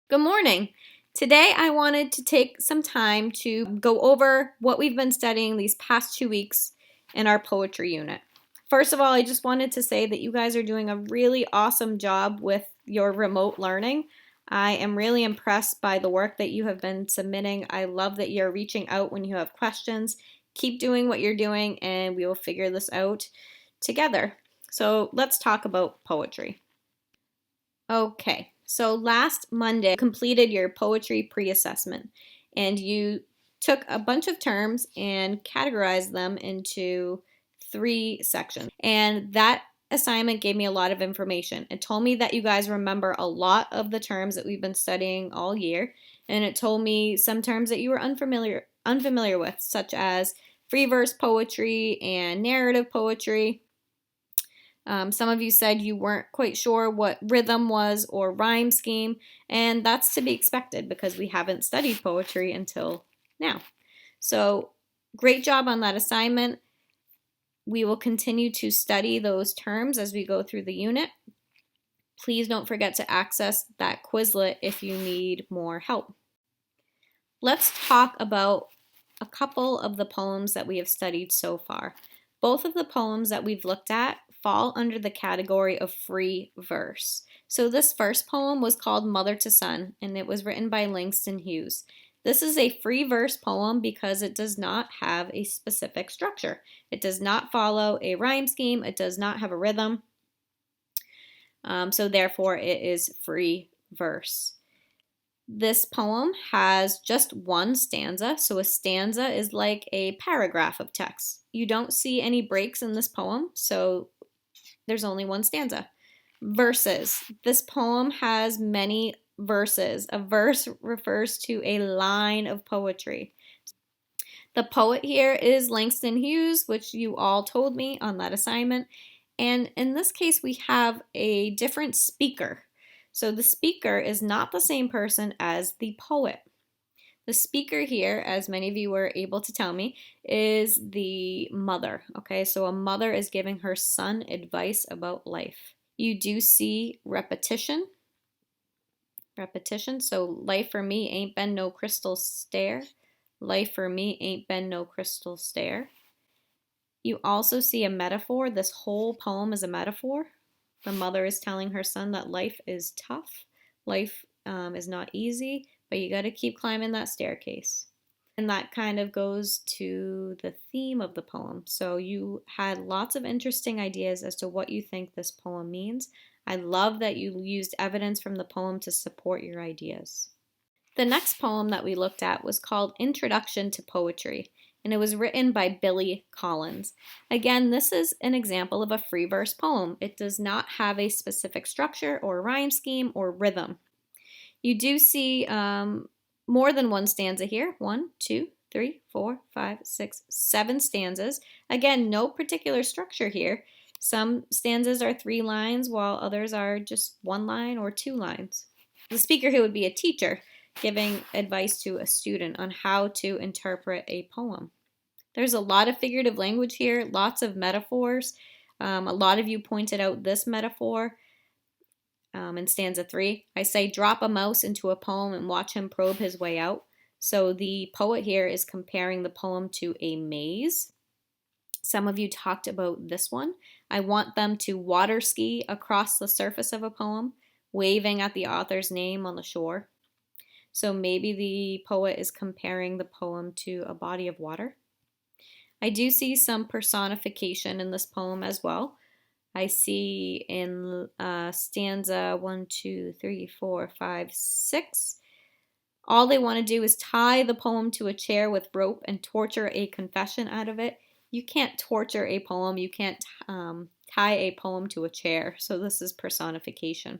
Good morning. Today I wanted to take some time to go over what we've been studying these past 2 weeks in our poetry unit. First of all, I just wanted to say that you guys are doing a really awesome job with your remote learning. I am really impressed by the work that you have been submitting. I love that you're reaching out when you have questions. Keep doing what you're doing and we will figure this out together. So let's talk about poetry. Okay, so last Monday you completed your poetry pre-assessment and you took a bunch of terms and categorized them into 3 sections. And that assignment gave me a lot of information. It told me that you guys remember a lot of the terms that we've been studying all year, and it told me some terms that you were unfamiliar with, such as free verse poetry and narrative poetry. Some of you said you weren't quite sure what rhythm was or rhyme scheme, and that's to be expected because we haven't studied poetry until now. So, great job on that assignment. We will continue to study those terms as we go through the unit. Please don't forget to access that Quizlet if you need more help. Let's talk about a couple of the poems that we have studied so far. Both of the poems that we've looked at fall under the category of free verse. So this first poem was called Mother to Son, and it was written by Langston Hughes. This is a free verse poem because it does not have a specific structure. It does not follow a rhyme scheme. It does not have a rhythm. So therefore it is free verse. This poem has just one stanza, so a stanza is like a paragraph of text. You don't see any breaks in this poem, so there's only one stanza. Verses. This poem has many verses. A verse refers to a line of poetry. The poet here is Langston Hughes, which you all told me on that assignment. And in this case, we have a different speaker. So the speaker is not the same person as the poet. The speaker here, as many of you were able to tell me, is the mother. Okay, so a mother is giving her son advice about life. You do see repetition. So life for me ain't been no crystal stair. Life for me ain't been no crystal stair. You also see a metaphor. This whole poem is a metaphor. The mother is telling her son that life is tough. Life is not easy, but you got to keep climbing that staircase. And that kind of goes to the theme of the poem. So you had lots of interesting ideas as to what you think this poem means. I love that you used evidence from the poem to support your ideas. The next poem that we looked at was called Introduction to Poetry, and it was written by Billy Collins. Again, this is an example of a free verse poem. It does not have a specific structure or rhyme scheme or rhythm. You do see more than one stanza here. 1, 2, 3, 4, 5, 6, 7 stanzas. Again, no particular structure here. Some stanzas are 3 lines while others are just 1 line or 2 lines. The speaker here would be a teacher giving advice to a student on how to interpret a poem. There's a lot of figurative language here, lots of metaphors. A lot of you pointed out this metaphor in stanza 3. I say, drop a mouse into a poem and watch him probe his way out. So the poet here is comparing the poem to a maze. Some of you talked about this one. I want them to water ski across the surface of a poem, waving at the author's name on the shore. So maybe the poet is comparing the poem to a body of water. I do see some personification in this poem as well. I see in stanza 1, 2, 3, 4, 5, 6. All they want to do is tie the poem to a chair with rope and torture a confession out of it. You can't torture a poem. You can't tie a poem to a chair. So this is personification.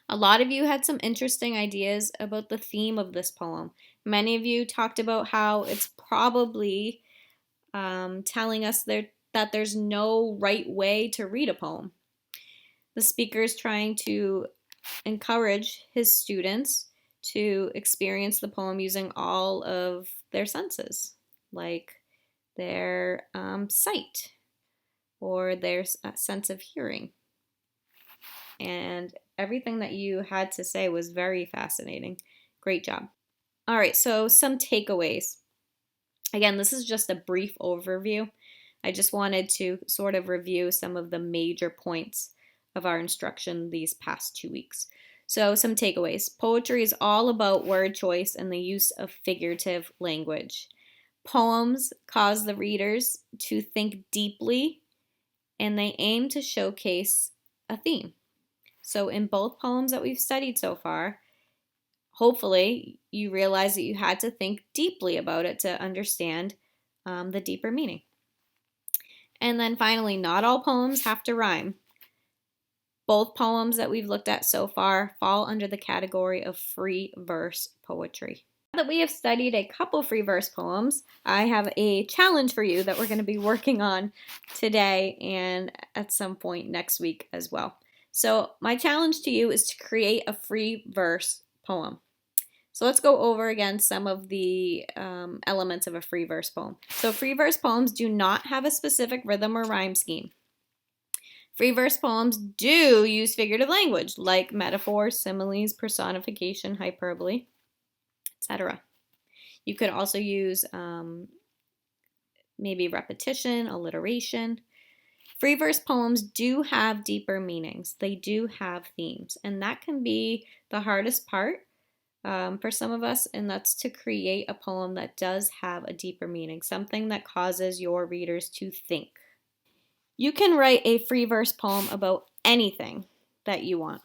A lot of you had some interesting ideas about the theme of this poem. Many of you talked about how it's probably telling us that there's no right way to read a poem. The speaker is trying to encourage his students to experience the poem using all of their senses, like their sight or their sense of hearing. And everything that you had to say was very fascinating. Great job. All right, so some takeaways. Again, this is just a brief overview. I just wanted to sort of review some of the major points of our instruction these past 2 weeks. So some takeaways. Poetry is all about word choice and the use of figurative language. Poems cause the readers to think deeply, and they aim to showcase a theme. So in both poems that we've studied so far, hopefully you realize that you had to think deeply about it to understand the deeper meaning. And then finally, not all poems have to rhyme. Both poems that we've looked at so far fall under the category of free verse poetry. Now that we have studied a couple free verse poems, I have a challenge for you that we're going to be working on today and at some point next week as well. So my challenge to you is to create a free verse poem. So let's go over again some of the elements of a free verse poem. So free verse poems do not have a specific rhythm or rhyme scheme. Free verse poems do use figurative language like metaphors, similes, personification, hyperbole, etc. You could also use maybe repetition, alliteration. Free verse poems do have deeper meanings. They do have themes, and that can be the hardest part for some of us, and that's to create a poem that does have a deeper meaning, something that causes your readers to think. You can write a free verse poem about anything that you want.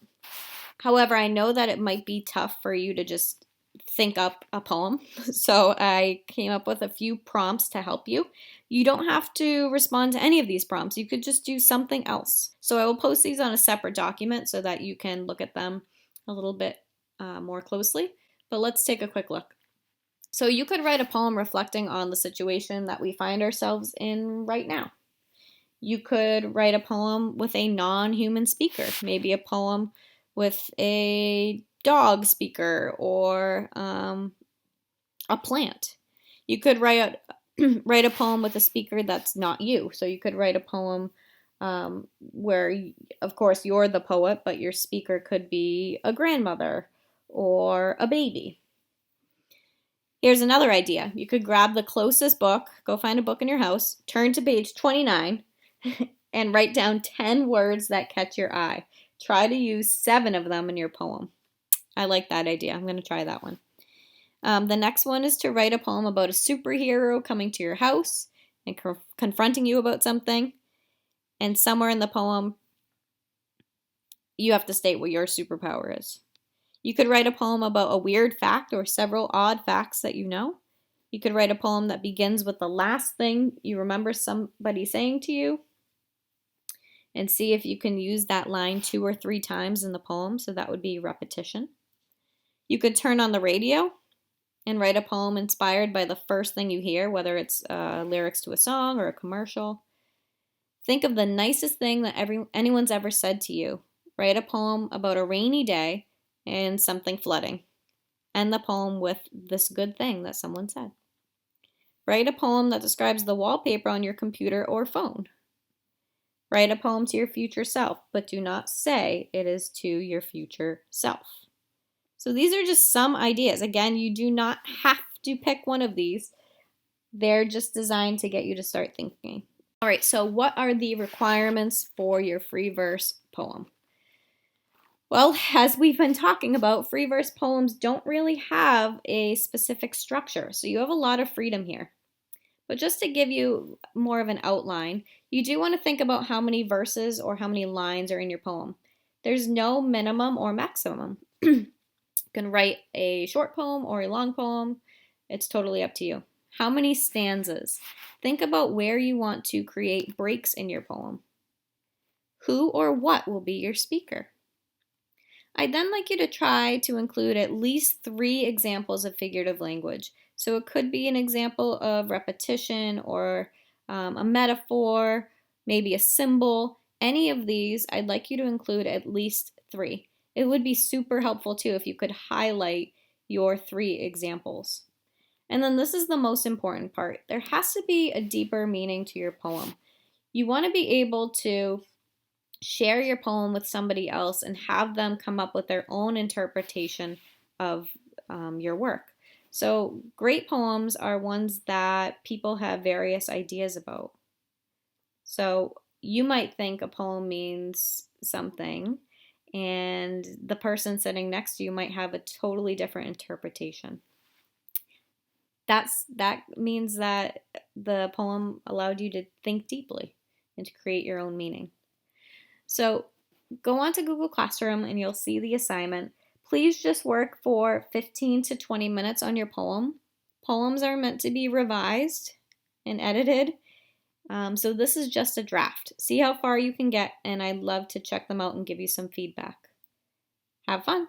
However, I know that it might be tough for you to just think up a poem, so I came up with a few prompts to help you. You don't have to respond to any of these prompts. You could just do something else. So I will post these on a separate document so that you can look at them a little bit more closely. But let's take a quick look. So you could write a poem reflecting on the situation that we find ourselves in right now. You could write a poem with a non-human speaker, maybe a poem with a dog speaker or a plant. You could write a poem with a speaker that's not you. So you could write a poem where, of course, you're the poet, but your speaker could be a grandmother or a baby. Here's another idea. You could grab the closest book, go find a book in your house, turn to page 29, and write down 10 words that catch your eye. Try to use 7 of them in your poem. I like that idea. I'm going to try that one. The next one is to write a poem about a superhero coming to your house and confronting you about something. And somewhere in the poem, you have to state what your superpower is. You could write a poem about a weird fact or several odd facts that you know. You could write a poem that begins with the last thing you remember somebody saying to you, and see if you can use that line 2 or 3 times in the poem, so that would be repetition. You could turn on the radio and write a poem inspired by the first thing you hear, whether it's lyrics to a song or a commercial. Think of the nicest thing that anyone's ever said to you. Write a poem about a rainy day and something flooding. End the poem with this good thing that someone said. Write a poem that describes the wallpaper on your computer or phone. Write a poem to your future self, but do not say it is to your future self. So these are just some ideas. Again, you do not have to pick one of these. They're just designed to get you to start thinking. All right, so what are the requirements for your free verse poem? Well, as we've been talking about, free verse poems don't really have a specific structure, so you have a lot of freedom here. But just to give you more of an outline, you do want to think about how many verses or how many lines are in your poem. There's no minimum or maximum. You can write a short poem or a long poem. It's totally up to you. How many stanzas? Think about where you want to create breaks in your poem. Who or what will be your speaker? I'd then like you to try to include at least 3 examples of figurative language. So it could be an example of repetition or a metaphor, maybe a symbol. Any of these, I'd like you to include at least 3. It would be super helpful too if you could highlight your 3 examples. And then this is the most important part. There has to be a deeper meaning to your poem. You want to be able to Share your poem with somebody else and have them come up with their own interpretation of your work. So great poems are ones that people have various ideas about. So you might think a poem means something, and the person sitting next to you might have a totally different interpretation. That means that the poem allowed you to think deeply and to create your own meaning. So go on to Google Classroom and you'll see the assignment. Please just work for 15 to 20 minutes on your poem. Poems are meant to be revised and edited. So this is just a draft. See how far you can get, and I'd love to check them out and give you some feedback. Have fun.